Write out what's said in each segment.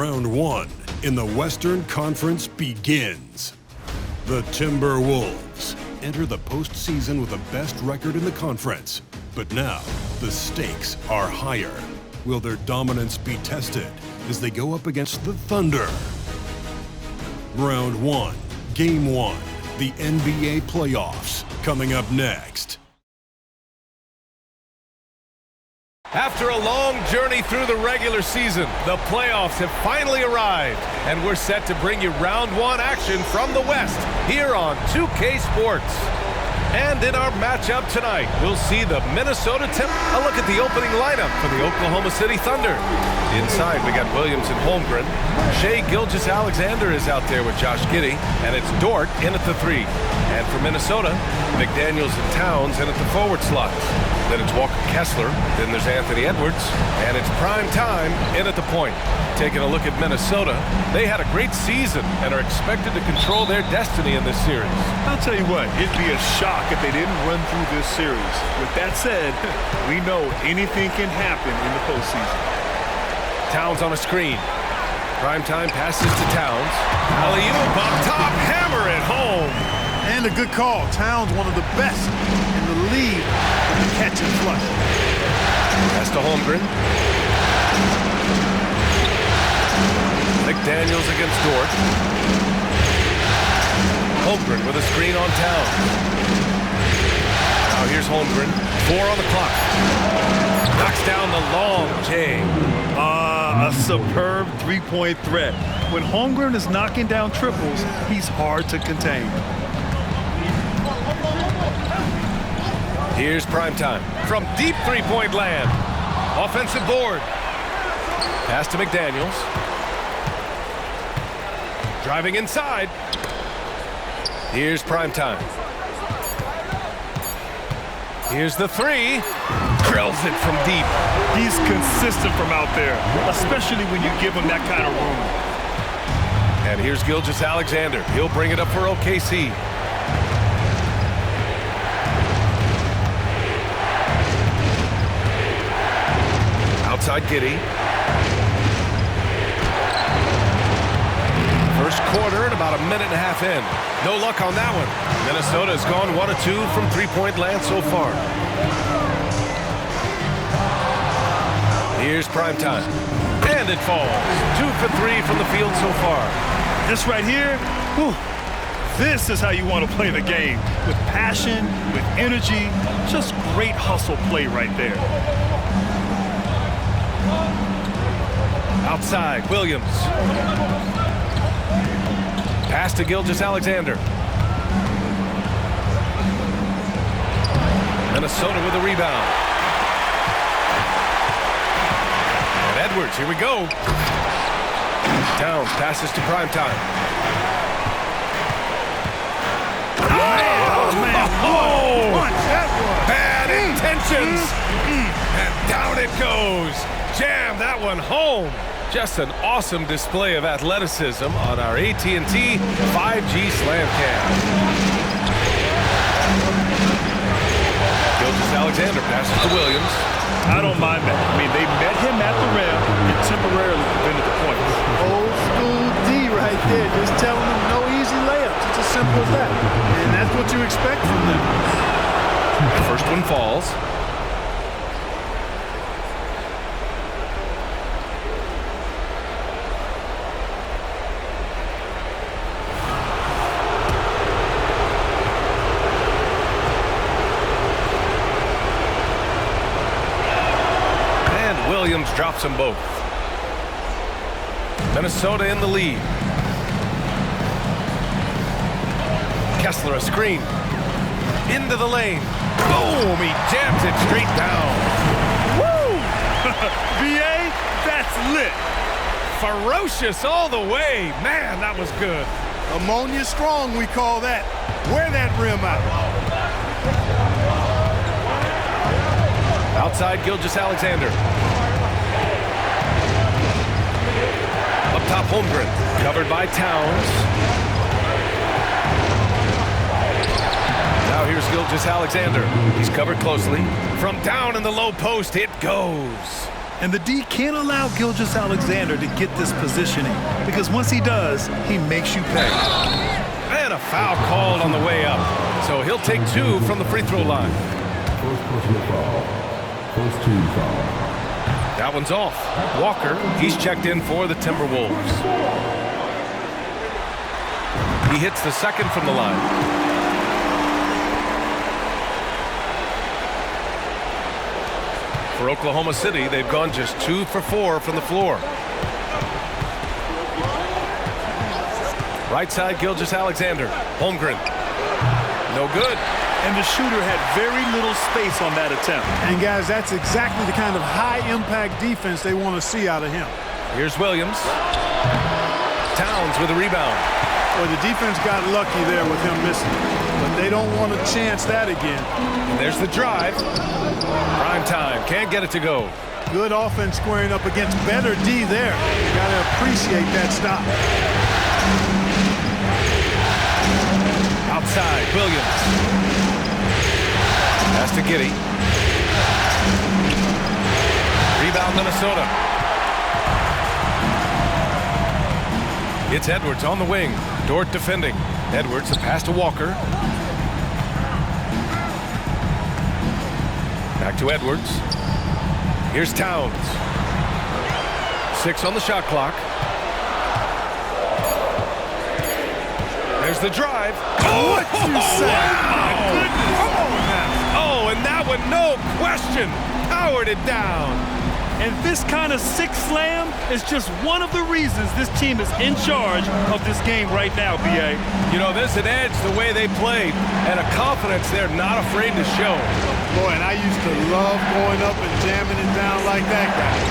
Round 1 in the Western Conference begins. The Timberwolves enter the postseason with the best record in the conference. But now, the stakes are higher. Will their dominance be tested as they go up against the Thunder? Round 1, Game 1, the NBA playoffs, coming up next. After a long journey through the regular season, the playoffs have finally arrived, and we're set to bring you round 1 action from the West here on 2K Sports. And in our matchup tonight, we'll see the Minnesota Timberwolves. A look at the opening lineup for the Oklahoma City Thunder. Inside, we got Williams and Holmgren. Shai Gilgeous-Alexander is out there with Josh Giddey, and it's Dort in at the 3. And for Minnesota, McDaniels and Towns in at the forward slot. Then it's Walker Kessler, then there's Anthony Edwards, and it's prime time in at the point. Taking a look at Minnesota, they had a great season and are expected to control their destiny in this series. I'll tell you what, it'd be a shock if they didn't run through this series. With that said, we know anything can happen in the postseason. Towns on a screen. Primetime passes to Towns. Alley-oop up top, hammer it home. And a good call. Towns, one of the best in the league with the catch and flush. Pass to Holmgren. McDaniels against Dort. Holmgren with a screen on Towns. Now here's Holmgren. 4 on the clock. Knocks down the long J. A superb three-point threat. When Holmgren is knocking down triples, he's hard to contain. Here's primetime from deep three-point land. Offensive board. Pass to McDaniels. Driving inside. Here's primetime. Here's the 3. Drills it from deep. He's consistent from out there, especially when you give him that kind of room. And here's Gilgeous-Alexander. He'll bring it up for OKC. Outside Giddey. First quarter and about a minute and a half in. No luck on that one. Minnesota has gone 1 of 2 from three-point land so far. Here's primetime. And it falls. 2 for 3 from the field so far. This right here, whew, this is how you want to play the game. With passion, with energy, just great hustle play right there. Outside, Williams. Pass to Gilgeous-Alexander. Minnesota with a rebound. And Edwards, here we go. Towns passes to primetime. Oh, man. Oh! Punch, that one. Bad intentions. And down it goes. Jam that one home. Just an awesome display of athleticism on our AT&T 5G Slam Cam. Gilgeous-Alexander passes to Williams. I don't mind that. I mean, they met him at the rim and temporarily prevented the points. Old school D right there, just telling them no easy layups. It's as simple as that. And that's what you expect from them. First one falls. Williams drops them both. Minnesota in the lead. Kessler a screen. Into the lane. Boom! He jams it straight down. Woo! VA, that's lit. Ferocious all the way. Man, that was good. Ammonia strong, we call that. Wear that rim out. Outside Gilgeous-Alexander. Up top Holmgren. Covered by Towns. Now here's Gilgeous-Alexander. He's covered closely. From down in the low post, it goes. And the D can't allow Gilgeous-Alexander to get this positioning because once he does, he makes you pay. And a foul called on the way up. So he'll take 2 from the free throw line. First personal foul. First team foul. That one's off. Walker, he's checked in for the Timberwolves. He hits the second from the line. For Oklahoma City, they've gone just 2 for 4 from the floor. Right side, Gilgeous-Alexander. Holmgren. No good. And the shooter had very little space on that attempt. And guys, that's exactly the kind of high-impact defense they want to see out of him. Here's Williams. Towns with a rebound. Well, the defense got lucky there with him missing. But they don't want to chance that again. And there's the drive. Prime time. Can't get it to go. Good offense squaring up against better D there. You got to appreciate that stop. Outside, Williams. Pass to Giddey. Rebound, Minnesota. It's Edwards on the wing. Dort defending. Edwards, a pass to Walker. Back to Edwards. Here's Towns. 6 on the shot clock. There's the drive. Oh, what you say? Oh, and that one, no question, powered it down. And this kind of sick slam is just one of the reasons this team is in charge of this game right now, B.A. You know, there's an edge the way they played and a confidence they're not afraid to show. Boy, and I used to love going up and jamming it down like that guy.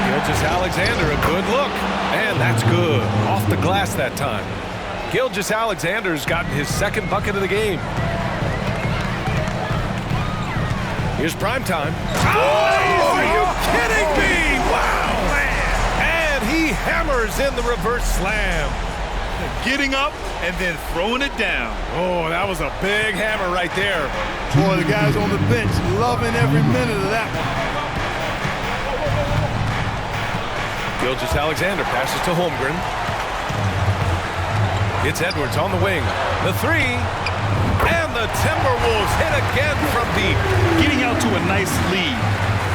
Gilgeous-Alexander, a good look. And that's good. Off the glass that time. Gilgeous-Alexander's gotten his second bucket of the game. Here's prime time. Oh, are you kidding me? Wow! And he hammers in the reverse slam. Getting up and then throwing it down. Oh, that was a big hammer right there. Boy, the guys on the bench loving every minute of that one. Gilgeous-Alexander passes to Holmgren. It's Edwards on the wing. The 3. And the Timberwolves hit again from deep. Getting out to a nice lead.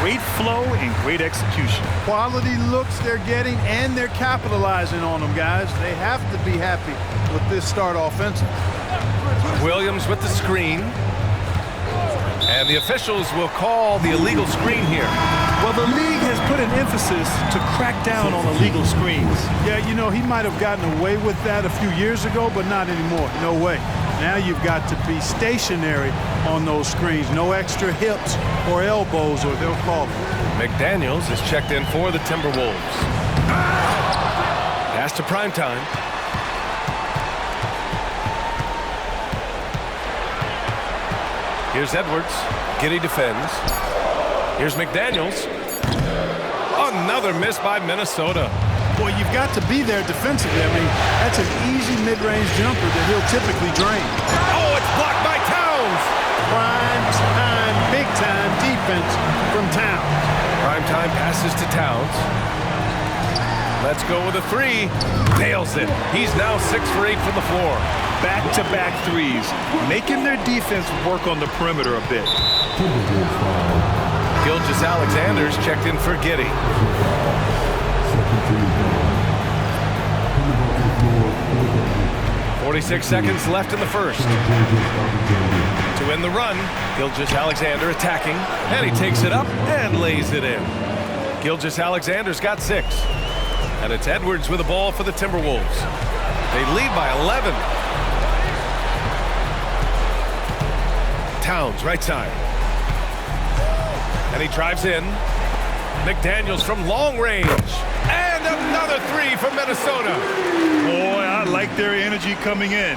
Great flow and great execution. Quality looks they're getting, and they're capitalizing on them, guys. They have to be happy with this start offensive. Williams with the screen. And the officials will call the illegal screen here. Well, the league has put an emphasis to crack down on illegal screens. Yeah, you know, he might have gotten away with that a few years ago, but not anymore. No way. Now you've got to be stationary on those screens. No extra hips or elbows, or they'll call it. McDaniels is checked in for the Timberwolves. Pass to primetime. Here's Edwards. Giddey defends. Here's McDaniels. Another miss by Minnesota. Boy, you've got to be there defensively. I mean, that's an easy mid-range jumper that he'll typically drain. Oh, it's blocked by Towns. Prime time, big time defense from Towns. Prime time passes to Towns. Let's go with a 3. Nails it. He's now 6 for 8 from the floor. Back-to-back threes, making their defense work on the perimeter a bit. Gilgeous-Alexander's checked in for Giddey. 46 seconds left in the first. To end the run, Gilgeous-Alexander attacking, and he takes it up and lays it in. Gilgeous-Alexander's got 6. And it's Edwards with the ball for the Timberwolves. They lead by 11. Towns, right side. And he drives in. McDaniels from long range. And another 3 from Minnesota. Boy, I like their energy coming in.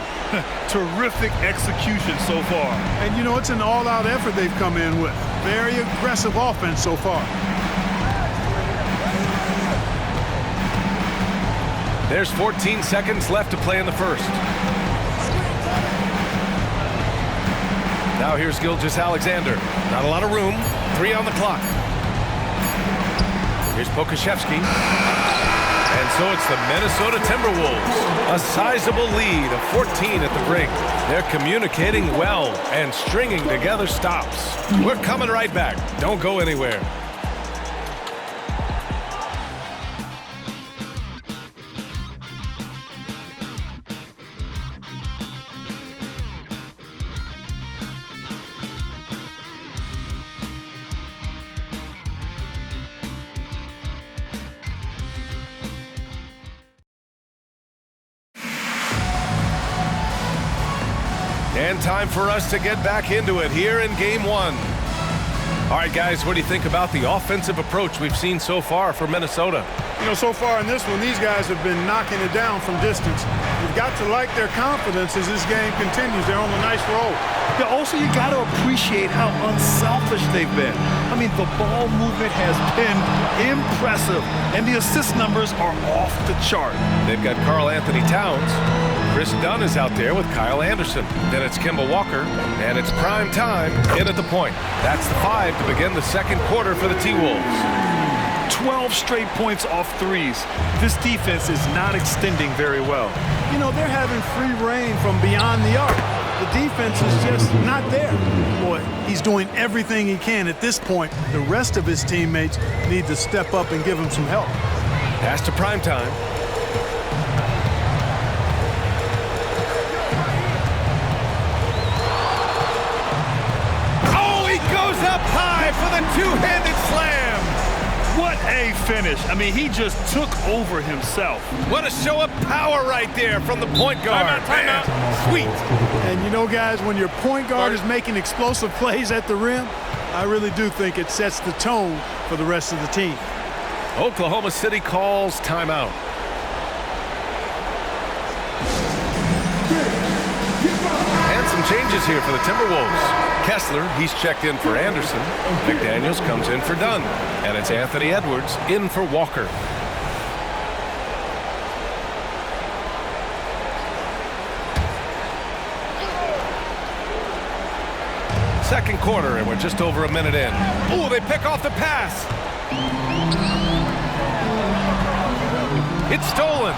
Terrific execution so far. And, you know, it's an all-out effort they've come in with. Very aggressive offense so far. There's 14 seconds left to play in the first. Now here's Gilgeous-Alexander. Not a lot of room. 3 on the clock. Here's Pokashevsky. And so it's the Minnesota Timberwolves. A sizable lead of 14 at the break. They're communicating well and stringing together stops. We're coming right back. Don't go anywhere. And time for us to get back into it here in Game 1. All right, guys, what do you think about the offensive approach we've seen so far for Minnesota? You know, so far in this one, these guys have been knocking it down from distance. You've got to like their confidence as this game continues. They're on a nice roll. Yeah, also, you got to appreciate how unselfish they've been. I mean, the ball movement has been impressive, and the assist numbers are off the chart. They've got Karl Anthony Towns. Chris Dunn is out there with Kyle Anderson. Then it's Kemba Walker, and it's prime time in at the point. That's the 5 to begin the second quarter for the T-Wolves. 12 straight points off threes. This defense is not extending very well. You know, they're having free reign from beyond the arc. The defense is just not there. Boy, he's doing everything he can at this point. The rest of his teammates need to step up and give him some help. Pass to prime time. Up high for the two-handed slam. What a finish. I mean, he just took over himself. What a show of power right there from the point guard. Timeout. Sweet. And you know, guys, when your point guard is making explosive plays at the rim, I really do think it sets the tone for the rest of the team. Oklahoma City calls timeout. And some changes here for the Timberwolves. Kessler, he's checked in for Anderson. McDaniels comes in for Dunn. And it's Anthony Edwards in for Walker. Second quarter, and we're just over a minute in. Oh, they pick off the pass. It's stolen.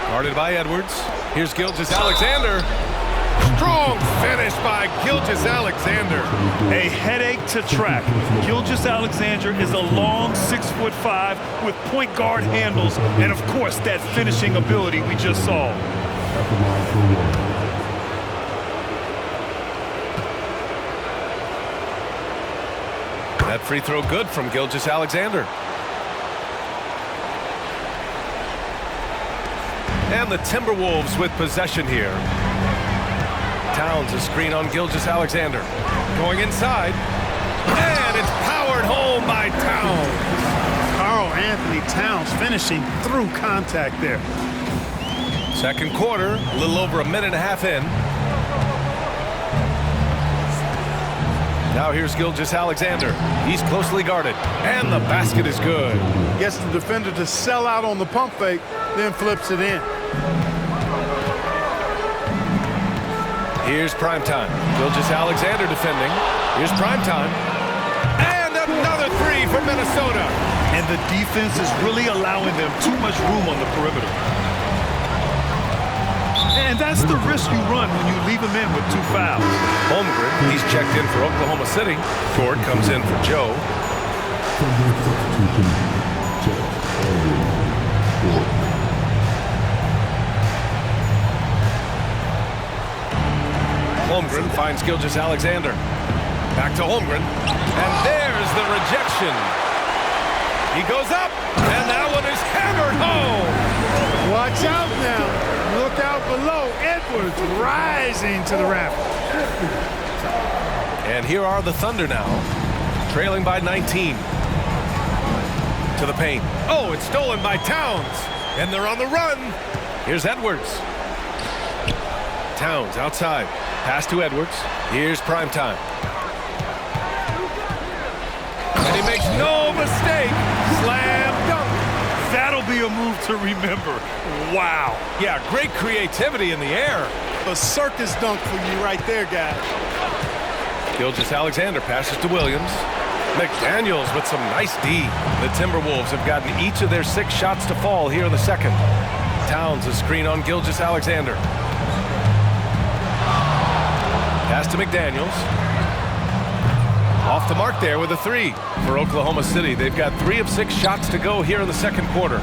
Guarded by Edwards. Here's Gilgeous-Alexander. Strong finish by Gilgeous-Alexander. A headache to track. Gilgeous-Alexander is a long 6'5" with point guard handles and, of course, that finishing ability we just saw. That free throw good from Gilgeous-Alexander. And the Timberwolves with possession here. Towns a screen on Gilgeous-Alexander. Going inside. And it's powered home by Towns. Karl Anthony Towns finishing through contact there. Second quarter, a little over a minute and a half in. Now here's Gilgeous-Alexander. He's closely guarded. And the basket is good. Gets the defender to sell out on the pump fake, then flips it in. Here's primetime. Gilgeous-Alexander defending. Here's primetime. And another three for Minnesota. And the defense is really allowing them too much room on the perimeter. And that's the risk you run when you leave them in with 2 fouls. Holmgren, he's checked in for Oklahoma City. Ford comes in for Joe. Holmgren finds Gilgeous-Alexander. Back to Holmgren. And there's the rejection. He goes up, and that one is hammered home. Watch out now. Look out below. Edwards rising to the raft. And here are the Thunder now, trailing by 19. To the paint. Oh, it's stolen by Towns. And they're on the run. Here's Edwards. Towns outside. Pass to Edwards. Here's primetime. And he makes no mistake. Slam dunk. That'll be a move to remember. Wow. Yeah, great creativity in the air. A circus dunk for you right there, guys. Gilgeous-Alexander passes to Williams. McDaniels with some nice D. The Timberwolves have gotten each of their 6 shots to fall here in the second. Towns a screen on Gilgeous-Alexander. Pass to McDaniels. Off the mark there with a 3 for Oklahoma City. They've got 3 of 6 shots to go here in the second quarter.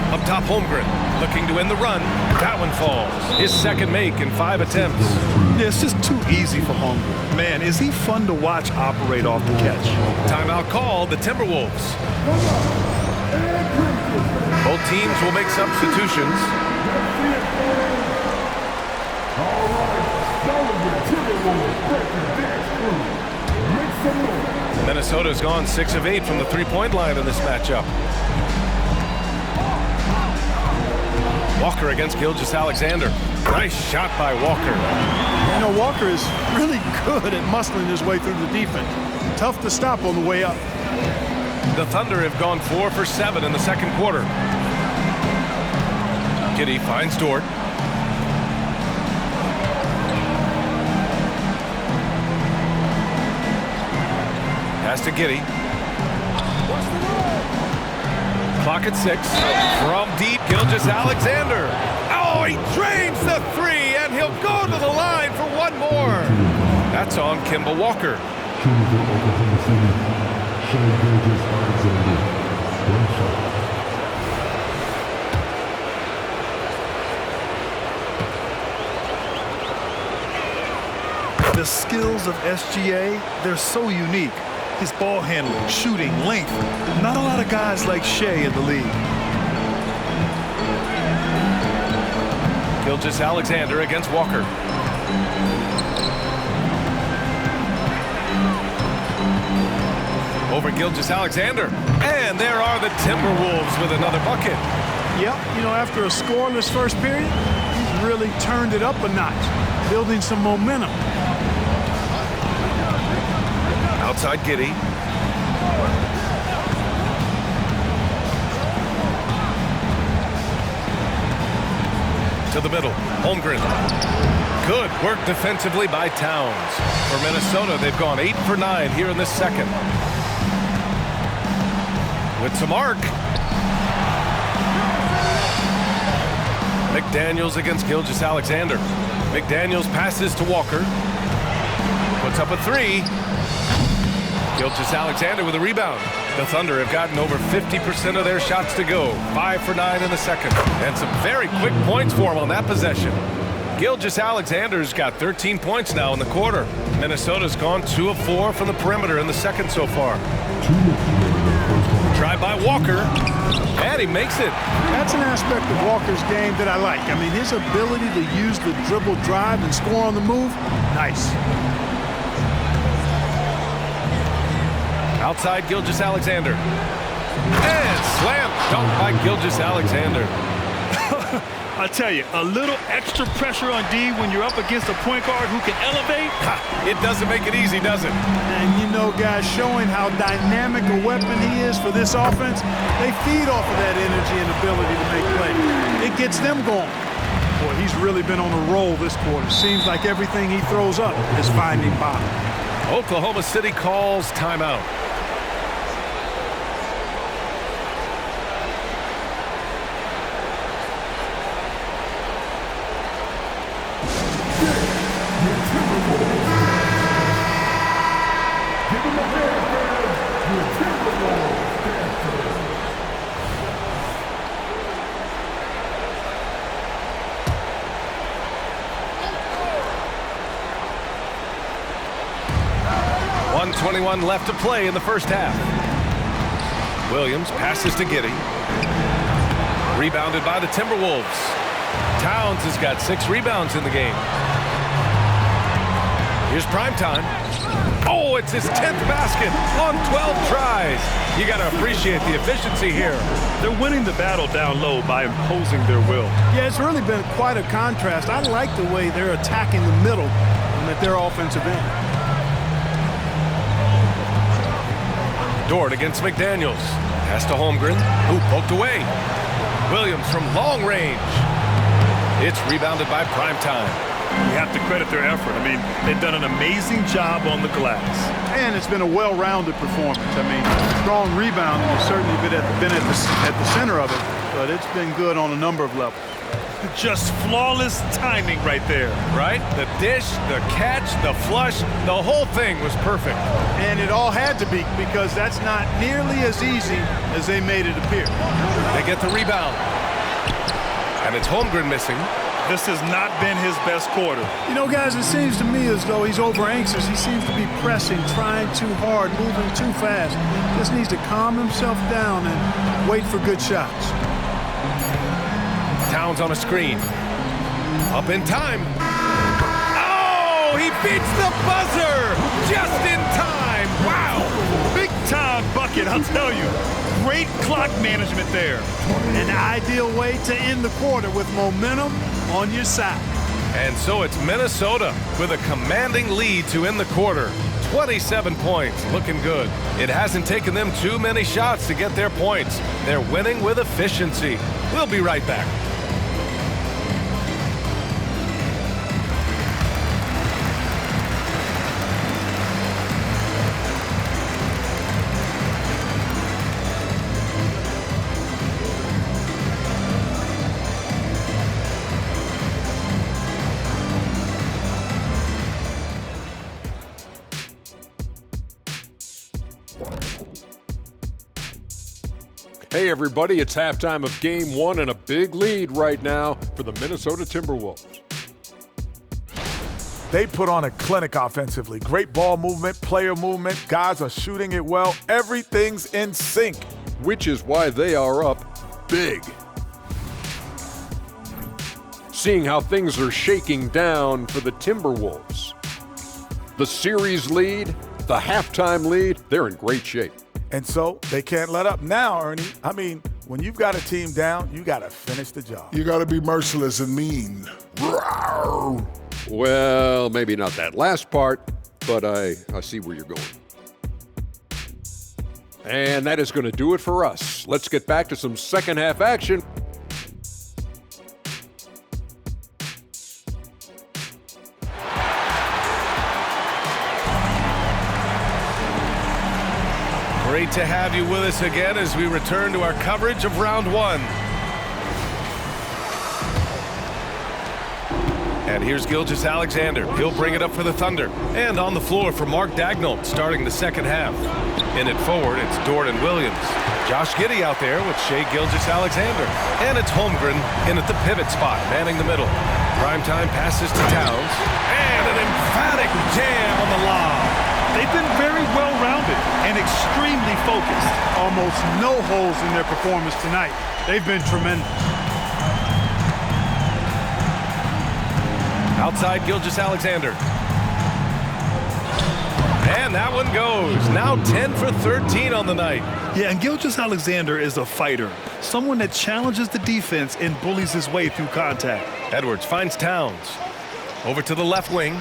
Up top, Holmgren looking to end the run. That one falls. His second make in 5 attempts. Yeah, it's just too easy for Holmgren. Man, is he fun to watch operate off the catch. Timeout called, the Timberwolves. Both teams will make substitutions. Minnesota's gone 6 of 8 from the three-point line in this matchup. Walker against Gilgeous-Alexander. Nice shot by Walker. You know, Walker is really good at muscling his way through the defense. Tough to stop on the way up. The Thunder have gone 4 for 7 in the second quarter. Giddey finds Dort. Pass to Giddey. Clock at 6. From deep, Gilgeous-Alexander. Oh, he drains the 3, and he'll go to the line for one more. That's on Kemba Walker. The skills of SGA, they're so unique. His ball handling, shooting, length. Not a lot of guys like Shea in the league. Gilgeous-Alexander against Walker. Over Gilgeous-Alexander. And there are the Timberwolves with another bucket. Yep, you know, after a scoreless first period, he's really turned it up a notch, building some momentum. Outside Giddey. To the middle. Holmgren. Good work defensively by Towns. For Minnesota, they've gone 8 for 9 here in this second. With some arc. McDaniels against Gilgeous-Alexander. McDaniels passes to Walker. Puts up a 3. Gilgeous-Alexander with a rebound. The Thunder have gotten over 50% of their shots to go. 5 for 9 in the second. And some very quick points for him on that possession. Gilgeous-Alexander's got 13 points now in the quarter. Minnesota's gone 2 of 4 from the perimeter in the second so far. Try by Walker. And he makes it. That's an aspect of Walker's game that I like. I mean, his ability to use the dribble drive and score on the move, nice. Outside Gilgeous-Alexander. And slam dunk by Gilgeous-Alexander. I tell you, a little extra pressure on D when you're up against a point guard who can elevate. It doesn't make it easy, does it? And you know, guys, showing how dynamic a weapon he is for this offense, they feed off of that energy and ability to make plays. It gets them going. Boy, he's really been on a roll this quarter. Seems like everything he throws up is finding bottom. Oklahoma City calls timeout. .21 left to play in the first half. Williams passes to Giddey. Rebounded by the Timberwolves. Towns has got 6 rebounds in the game. Here's primetime. Oh, it's his 10th basket on 12 tries. You got to appreciate the efficiency here. They're winning the battle down low by imposing their will. Yeah, it's really been quite a contrast. I like the way they're attacking the middle and at their offensive end. Dort against McDaniels. Pass to Holmgren, who poked away. Williams from long range. It's rebounded by Primetime. You have to credit their effort. I mean, they've done an amazing job on the glass. And it's been a well-rounded performance. I mean, strong rebounding has certainly been at the center of it, but it's been good on a number of levels. Just flawless timing right there. Right? The dish, the catch, the flush, the whole thing was perfect. And it all had to be, because that's not nearly as easy as they made it appear. They get the rebound. And it's Holmgren missing. This has not been his best quarter. You know, guys, it seems to me as though he's over-anxious. He seems to be pressing, trying too hard, moving too fast. Just needs to calm himself down and wait for good shots. Towns on a screen. Up in time. Oh, he beats the buzzer just in time. Wow. Big time bucket, I'll tell you. Great clock management there. An ideal way to end the quarter with momentum on your side. And so it's Minnesota with a commanding lead to end the quarter. 27 points, looking good. It hasn't taken them too many shots to get their points. They're winning with efficiency. We'll be right back. Hey everybody, it's halftime of game one and a big lead right now for the Minnesota Timberwolves. They put on a clinic offensively. Great ball movement, player movement. Guys are shooting it well. Everything's in sync. Which is why they are up big. Seeing how things are shaking down for the Timberwolves. The series lead, the halftime lead, they're in great shape. And so they can't let up now, Ernie. I mean, when you've got a team down, you got to finish the job. You got to be merciless and mean. Rawr. Well, maybe not that last part, but I see where you're going. And that is going to do it for us. Let's get back to some second half action. Great to have you with us again as we return to our coverage of round one. And here's Gilgeous-Alexander. He'll bring it up for the Thunder. And on the floor for Mark Daigneault starting the second half. In it forward, it's Dorian Williams. Josh Giddey out there with Shai Gilgeous-Alexander. And it's Holmgren in at the pivot spot, manning the middle. Primetime passes to Towns. And an emphatic jam on the lob. They've been very well-rounded and extremely focused. Almost no holes in their performance tonight. They've been tremendous. Outside Gilgeous-Alexander. And that one goes. Now 10 for 13 on the night. Yeah, and Gilgeous-Alexander is a fighter. Someone that challenges the defense and bullies his way through contact. Edwards finds Towns. Over to the left wing.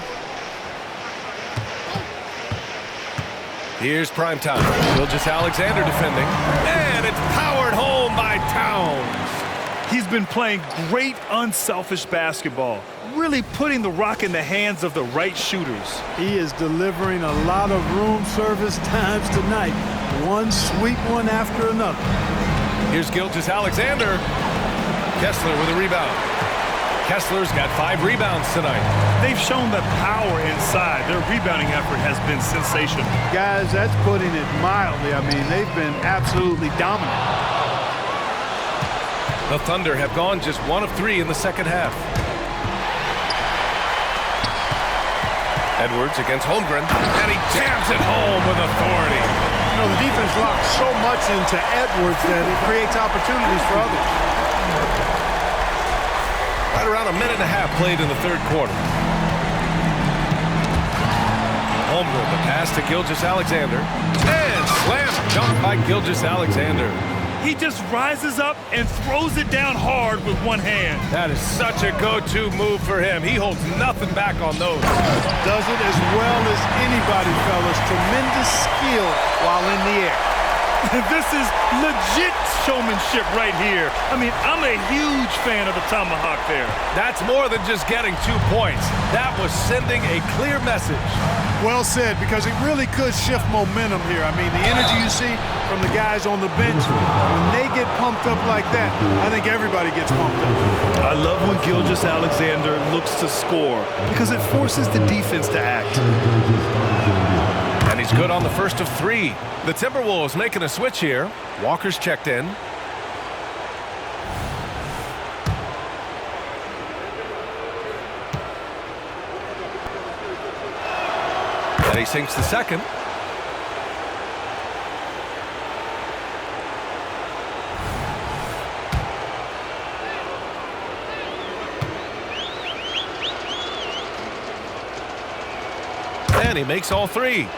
Here's Primetime. Gilgeous-Alexander defending. And it's powered home by Towns. He's been playing great unselfish basketball, really putting the rock in the hands of the right shooters. He is delivering a lot of room service times tonight. One sweet one after another. Here's Gilgeous-Alexander. Kessler with a rebound. Kessler's got 5 rebounds tonight. They've shown the power inside. Their rebounding effort has been sensational. Guys, that's putting it mildly. I mean, they've been absolutely dominant. The Thunder have gone just 1 of 3 in the second half. Edwards against Holmgren, and he jams it home with authority. You know, the defense locks so much into Edwards that it creates opportunities for others. Right around a minute and a half played in the third quarter. Holmgren, the pass to Gilgeous-Alexander. And slam dunk by Gilgeous-Alexander. He just rises up and throws it down hard with one hand. That is such a go-to move for him. He holds nothing back on those. Does it as well as anybody, fellas. Tremendous skill while in the air. This is legit showmanship right here. I mean, I'm a huge fan of the tomahawk there. That's more than just getting 2 points. That was sending a clear message. Well said, because it really could shift momentum here. I mean, the energy you see from the guys on the bench, when they get pumped up like that, I think everybody gets pumped up. I love when Gilgeous-Alexander looks to score because it forces the defense to act. And he's good on the first of 3. The Timberwolves making a switch here. Walker's checked in. And he sinks the second. And he makes all 3.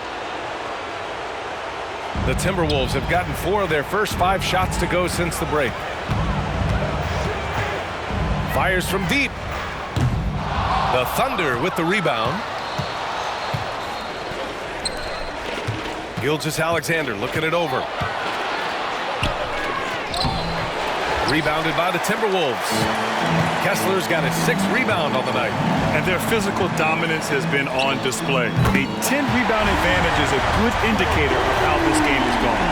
The Timberwolves have gotten 4 of their first 5 shots to go since the break. Fires from deep. The Thunder with the rebound. Gilgeous-Alexander looking it over. Rebounded by the Timberwolves. Kessler's got his 6th rebound on the night. And their physical dominance has been on display. A 10-rebound advantage is a good indicator of how this game is going.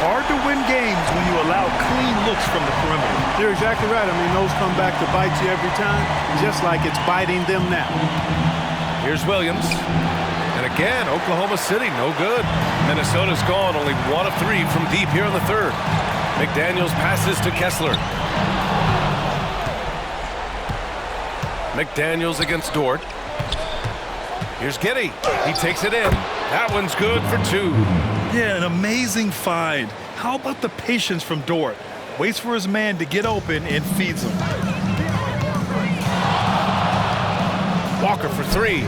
Hard to win games when you allow clean looks from the perimeter. You're exactly right. I mean, those come back to bite you every time, just like it's biting them now. Here's Williams. And again, Oklahoma City, no good. Minnesota's gone only 1 of 3 from deep here in the 3rd. McDaniels passes to Kessler. McDaniels against Dort. Here's Giddey. He takes it in. That one's good for 2. Yeah, an amazing find. How about the patience from Dort? Waits for his man to get open and feeds him. Walker for 3.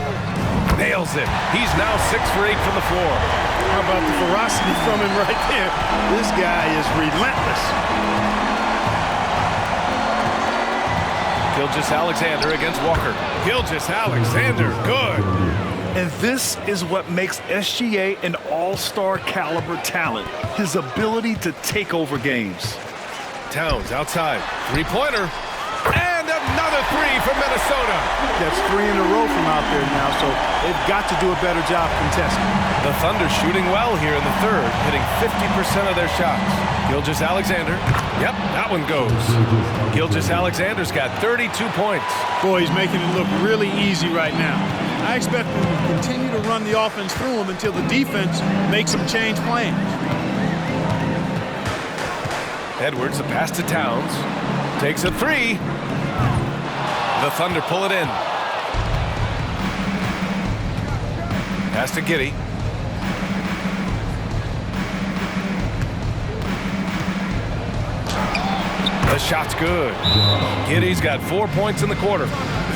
Nails it. He's now 6 for 8 from the floor. How about the ferocity from him right there? This guy is relentless. Gilgeous-Alexander against Walker. Gilgeous-Alexander, good. And this is what makes SGA an all-star caliber talent. His ability to take over games. Towns outside. 3-pointer. And another 3 from Minnesota. That's 3 in a row from out there now, so they've got to do a better job contesting. The Thunder shooting well here in the 3rd, hitting 50% of their shots. Gilgeous-Alexander. Yep, that one goes. Gilgeous-Alexander's got 32 points. Boy, he's making it look really easy right now. I expect them to continue to run the offense through him until the defense makes them change plans. Edwards, a pass to Towns. Takes a 3. The Thunder pull it in. Pass to Giddey. The shot's good. Giddey's got 4 points in the quarter.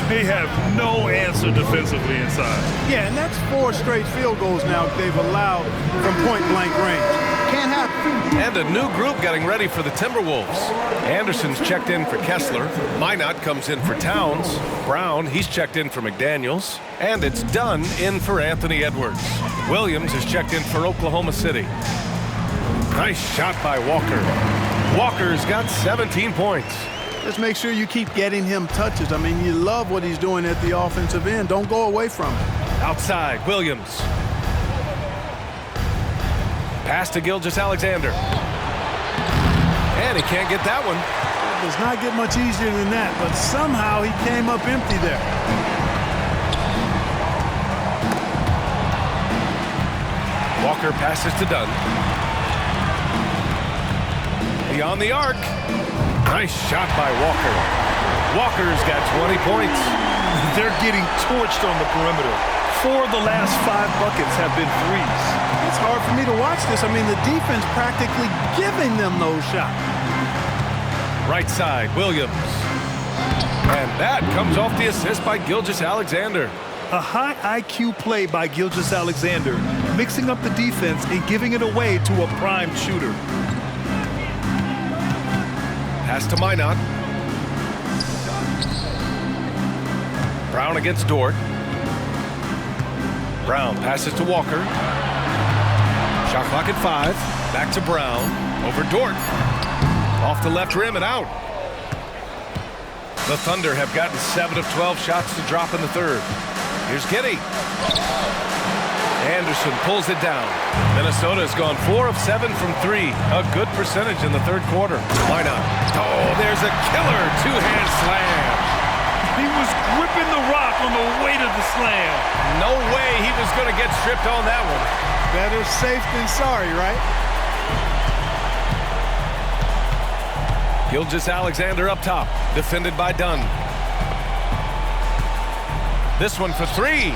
They have no answer defensively inside. Yeah, and that's 4 straight field goals now they've allowed from point-blank range. Can't happen. And a new group getting ready for the Timberwolves. Anderson's checked in for Kessler. Minot comes in for Towns. Brown, he's checked in for McDaniels. And it's Dunn in for Anthony Edwards. Williams is checked in for Oklahoma City. Nice shot by Walker. Walker's got 17 points. Just make sure you keep getting him touches. I mean, you love what he's doing at the offensive end. Don't go away from it. Outside, Williams. Pass to Gilgeous-Alexander. And he can't get that one. It does not get much easier than that, but somehow he came up empty there. Walker passes to Dunn. Beyond the arc. Nice shot by Walker. Walker's got 20 points. They're getting torched on the perimeter. 4 of the last 5 buckets have been threes. It's hard for me to watch this. I mean, the defense practically giving them those shots. Right side, Williams. And that comes off the assist by Gilgeous-Alexander. A high IQ play by Gilgeous-Alexander, mixing up the defense and giving it away to a prime shooter. Pass to Minot. Brown against Dort. Brown passes to Walker. Shot clock at 5. Back to Brown. Over Dort. Off the left rim and out. The Thunder have gotten 7 of 12 shots to drop in the third. Here's Giddey. Anderson pulls it down. Minnesota has gone 4 of 7 from 3. A good percentage in the third quarter. Why not? Oh, there's a killer two-hand slam. He was gripping the rock on the weight of the slam. No way he was going to get stripped on that one. Better safe than sorry, right? Gilgeous-Alexander up top, defended by Dunn. This one for 3.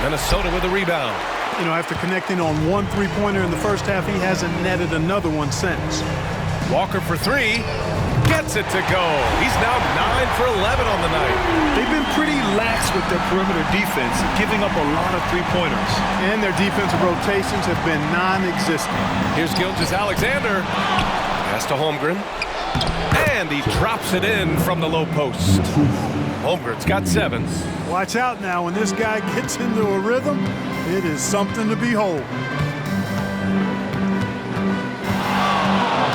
Minnesota with a rebound. You know, after connecting on one three-pointer in the first half, he hasn't netted another one since. Walker for 3. Gets it to go. He's now 9 for 11 on the night. They've been pretty lax with their perimeter defense, giving up a lot of three-pointers. And their defensive rotations have been non-existent. Here's Gilgeous-Alexander. Pass to Holmgren. And he drops it in from the low post. Holmgren's got 7. Watch out now. When this guy gets into a rhythm, it is something to behold.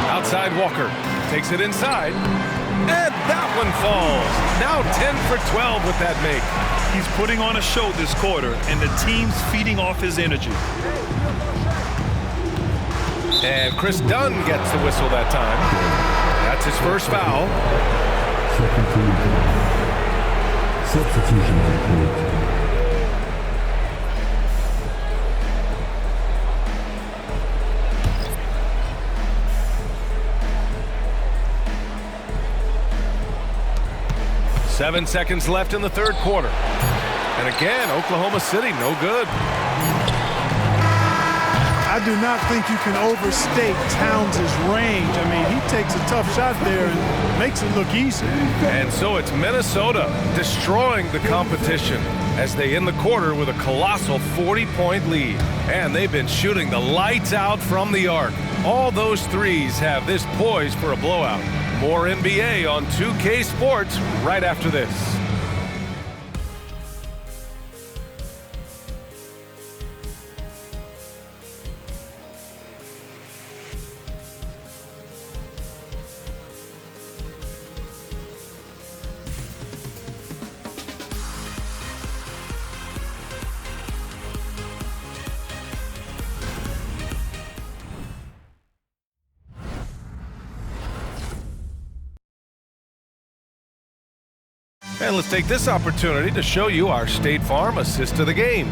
Outside Walker. Takes it inside. And that one falls. Now 10 for 12 with that make. He's putting on a show this quarter, and the team's feeding off his energy. And Chris Dunn gets the whistle that time. That's his first foul. Second team foul. Substitution complete. Seven seconds left in the third quarter. And again, Oklahoma City, no good. I do not think you can overstate Towns' range. I mean, he takes a tough shot there and makes it look easy. And so it's Minnesota destroying the competition as they end the quarter with a colossal 40-point lead. And they've been shooting the lights out from the arc. All those threes have this poised for a blowout. More NBA on 2K Sports right after this. And let's take this opportunity to show you our State Farm assist to the game.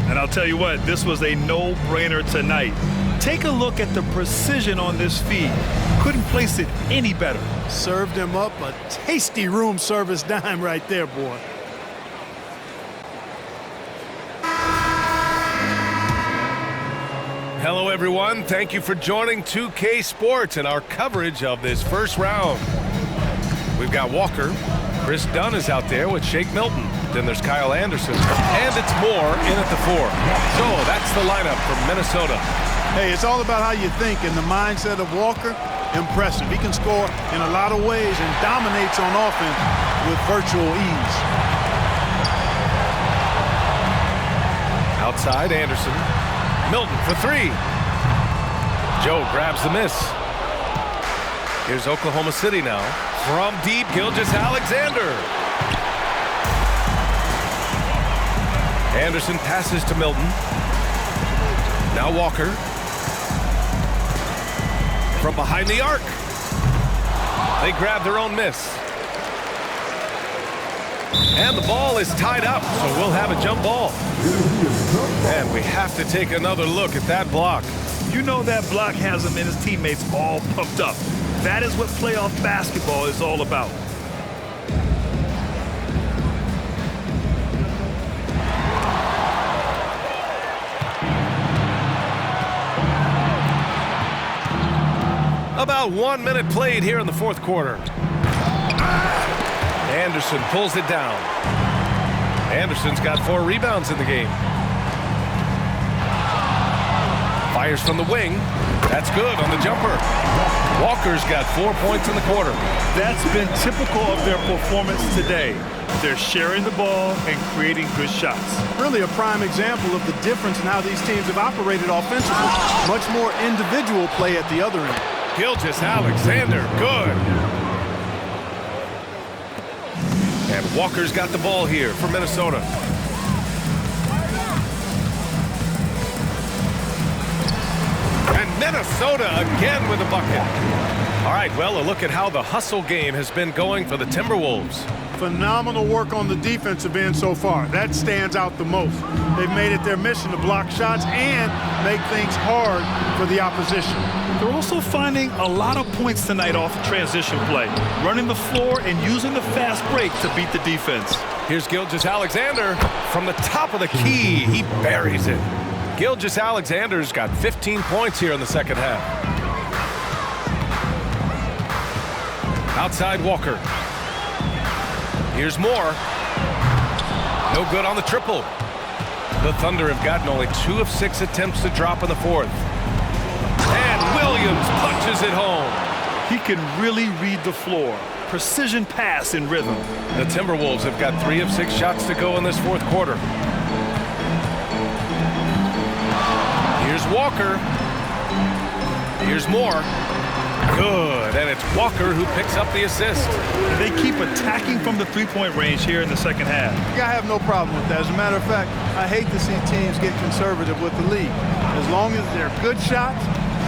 And I'll tell you what, this was a no-brainer tonight. Take a look at the precision on this feed. Couldn't place it any better. Served him up a tasty room service dime right there, boy. Hello, everyone. Thank you for joining 2K Sports and our coverage of this first round. We've got Walker. Chris Dunn is out there with Shake Milton. Then there's Kyle Anderson. And it's Moore in at the 4. So that's the lineup from Minnesota. Hey, it's all about how you think, and the mindset of Walker, impressive. He can score in a lot of ways and dominates on offense with virtual ease. Outside, Anderson. Milton for 3. Joe grabs the miss. Here's Oklahoma City now. From deep, Gilgeous-Alexander. Anderson passes to Milton. Now Walker. From behind the arc. They grab their own miss. And the ball is tied up, so we'll have a jump ball. And we have to take another look at that block. You know that block has him and his teammates all pumped up. That is what playoff basketball is all about. About 1 minute played here in the fourth quarter. Anderson pulls it down. Anderson's got 4 rebounds in the game. Fires from the wing. That's good on the jumper. Walker's got 4 points in the quarter. That's been typical of their performance today. They're sharing the ball and creating good shots. Really a prime example of the difference in how these teams have operated offensively. Much more individual play at the other end. Gilgeous-Alexander, good. And Walker's got the ball here for Minnesota. And Minnesota again with a bucket. All right, well, a look at how the hustle game has been going for the Timberwolves. Phenomenal work on the defensive end so far. That stands out the most. They've made it their mission to block shots and make things hard for the opposition. They're also finding a lot of points tonight off transition play, running the floor and using the fast break to beat the defense. Here's Gilgeous-Alexander from the top of the key. He buries it. Gilgeous-Alexander's got 15 points here in the second half. Outside Walker. Here's Moore. No good on the triple. The Thunder have gotten only 2 of 6 attempts to drop in the fourth. And Williams punches it home. He can really read the floor. Precision pass in rhythm. The Timberwolves have got 3 of 6 shots to go in this fourth quarter. Here's Walker. Here's Moore. Good, and it's Walker who picks up the assist. They keep attacking from the three-point range here in the second half. Yeah, I have no problem with that. As a matter of fact, I hate to see teams get conservative with the lead. As long as they're good shots,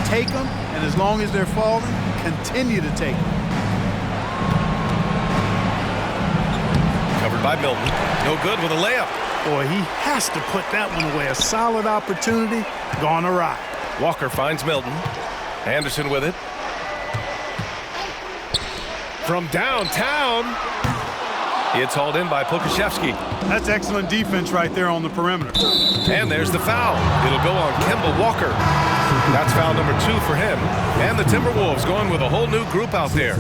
take them, and as long as they're falling, continue to take them. Covered by Milton. No good with a layup. Boy, he has to put that one away. A solid opportunity, gone awry. Walker finds Milton. Anderson with it. From downtown, it's hauled in by Pokashevsky. That's excellent defense right there on the perimeter. And there's the foul. It'll go on Kemba Walker. That's foul number 2 for him. And the Timberwolves going with a whole new group out there.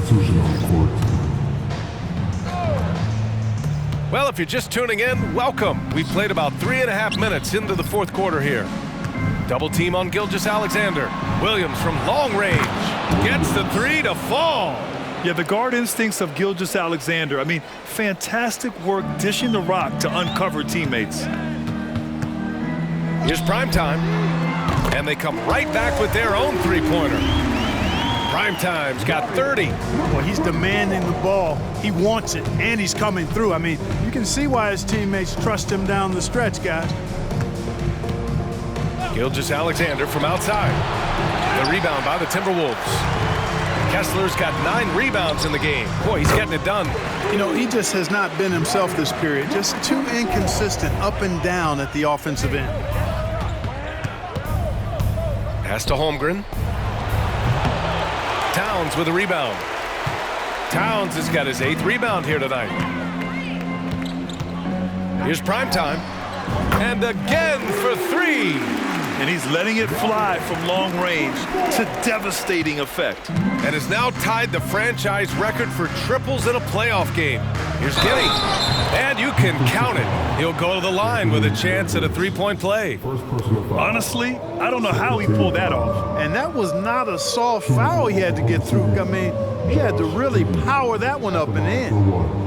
Well, if you're just tuning in, welcome. We've played about 3.5 minutes into the fourth quarter here. Double team on Gilgeous-Alexander. Williams from long range gets the 3 to fall. Yeah, the guard instincts of Gilgeous-Alexander. I mean, fantastic work dishing the rock to uncover teammates. Here's Primetime. And they come right back with their own three-pointer. Primetime's got 30. Well, he's demanding the ball. He wants it, and he's coming through. I mean, you can see why his teammates trust him down the stretch, guys. Gilgeous-Alexander from outside. The rebound by the Timberwolves. Kessler's got 9 rebounds in the game. Boy, he's getting it done. You know, he just has not been himself this period. Just too inconsistent up and down at the offensive end. Pass to Holmgren. Towns with a rebound. Towns has got his 8th rebound here tonight. Here's Primetime. And again for 3. And he's letting it fly from long range to devastating effect. And has now tied the franchise record for triples in a playoff game. Here's Giddey. And you can count it. He'll go to the line with a chance at a 3-point play. Honestly, I don't know how he pulled that off. And that was not a soft foul he had to get through. I mean, he had to really power that one up and in.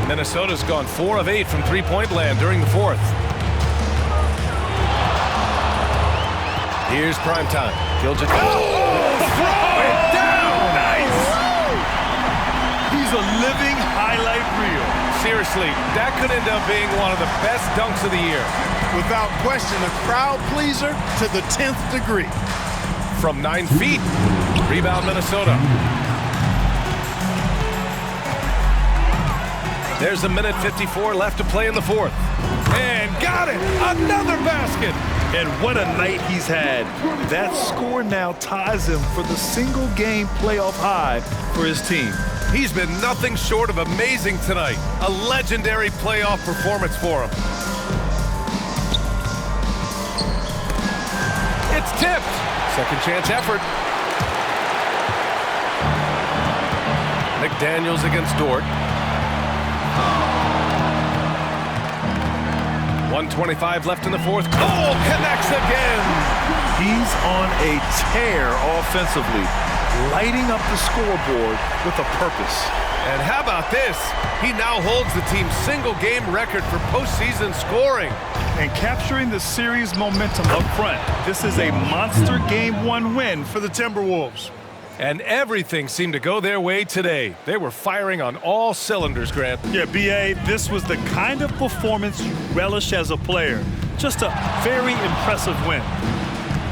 Minnesota's gone 4 of 8 from three-point land during the fourth. Here's Primetime. Throw it down! Nice! He's a living highlight reel. Seriously, that could end up being one of the best dunks of the year. Without question, a crowd pleaser to the 10th degree. From 9 feet. Rebound Minnesota. There's a minute 54 left to play in the fourth. And got it! Another basket! And what a night he's had. That score now ties him for the single-game playoff high for his team. He's been nothing short of amazing tonight. A legendary playoff performance for him. It's tipped. Second chance effort. McDaniels against Dort. 1:25 left in the fourth. Cole connects again. He's on a tear offensively, lighting up the scoreboard with a purpose. And how about this? He now holds the team's single-game record for postseason scoring. And capturing the series momentum up front. This is a monster Game 1 win for the Timberwolves. And everything seemed to go their way today. They were firing on all cylinders, Grant. Yeah, B.A., this was the kind of performance you relish as a player. Just a very impressive win.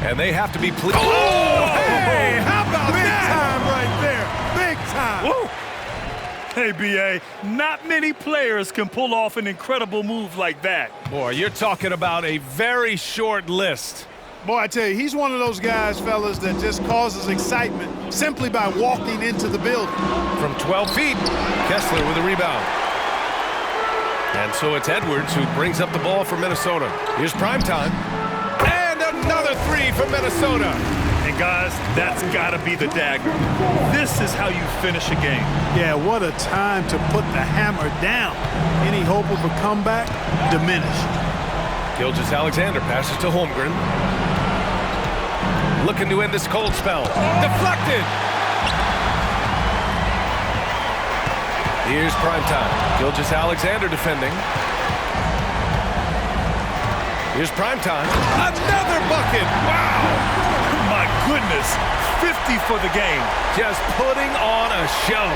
And they have to be pleased. Oh, hey, how about big that? time right there. Big time. Woo. Hey, B.A., not many players can pull off an incredible move like that. Boy, you're talking about a very short list. Boy, I tell you, he's one of those guys, fellas, that just causes excitement simply by walking into the building. From 12 feet, Kessler with a rebound. And so it's Edwards who brings up the ball for Minnesota. Here's primetime. And another three for Minnesota. And guys, that's got to be the dagger. This is how you finish a game. Yeah, what a time to put the hammer down. Any hope of a comeback? Diminished. Gilgeous-Alexander passes to Holmgren. Looking to end this cold spell. Deflected! Here's primetime. Gilgeous-Alexander defending. Here's primetime. Another bucket! Wow! My goodness, 50 for the game. Just putting on a show.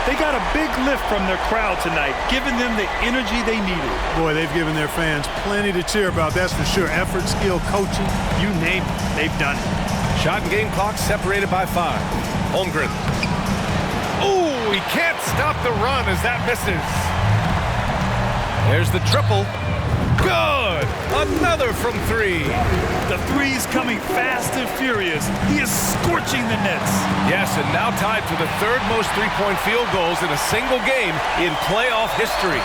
They got a big lift from their crowd tonight, giving them the energy they needed. Boy, they've given their fans plenty to cheer about, that's for sure. Effort, skill, coaching, you name it, they've done it. Shot and game clock separated by 5. Holmgren. Ooh, he can't stop the run as that misses. There's the triple. Good! Another from 3. The three's coming fast and furious. He is scorching the nets. Yes, and now tied for the third most three-point field goals in a single game in playoff history.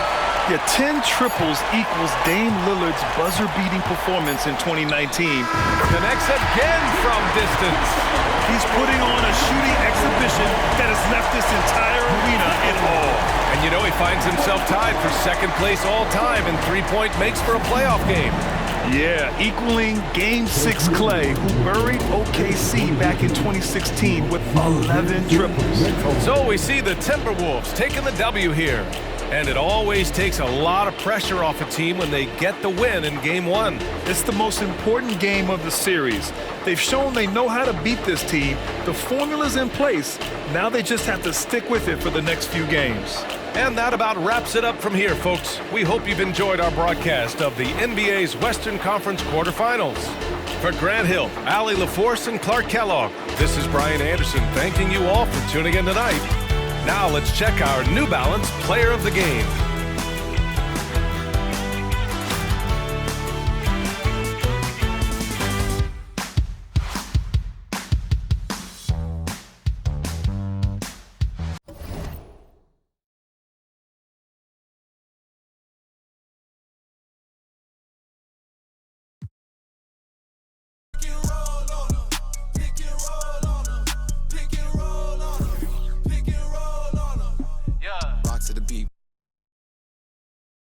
Yeah, 10 triples equals Dame Lillard's buzzer-beating performance in 2019. Connects again from distance. He's putting on a shooting exhibition that has left this entire arena in awe. And you know he finds himself tied for second place all-time in three-point makes for a playoff game. Yeah, equaling Game 6 Clay, who buried OKC back in 2016 with 11 triples. So we see the Timberwolves taking the W here. And it always takes a lot of pressure off a team when they get the win in Game 1. It's the most important game of the series. They've shown they know how to beat this team. The formula's in place. Now they just have to stick with it for the next few games. And that about wraps it up from here, folks. We hope you've enjoyed our broadcast of the NBA's Western Conference quarterfinals. For Grant Hill, Allie LaForce, and Clark Kellogg, this is Brian Anderson thanking you all for tuning in tonight. Now let's check our New Balance Player of the Game.